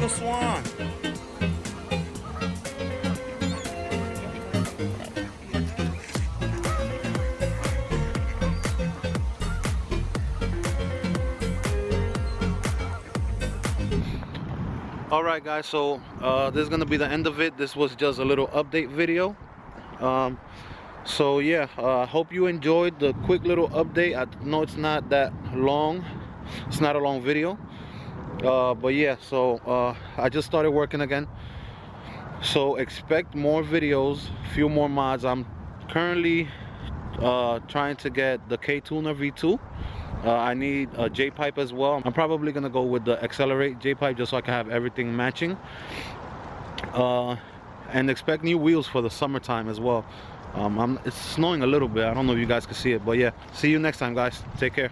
Little Swan. Alright guys, so this is gonna be the end of it. This was just a little update video. So yeah, hope you enjoyed the quick little update. I know it's not that long, it's not a long video, but yeah, so I just started working again, so expect more videos, few more mods. I'm currently trying to get the K-Tuner V2. I need a J-pipe as well. I'm probably gonna go with the Accelerate J-pipe just so I can have everything matching. And expect new wheels for the summertime as well. It's snowing a little bit. I don't know if you guys can see it, but yeah. See you next time, guys. Take care.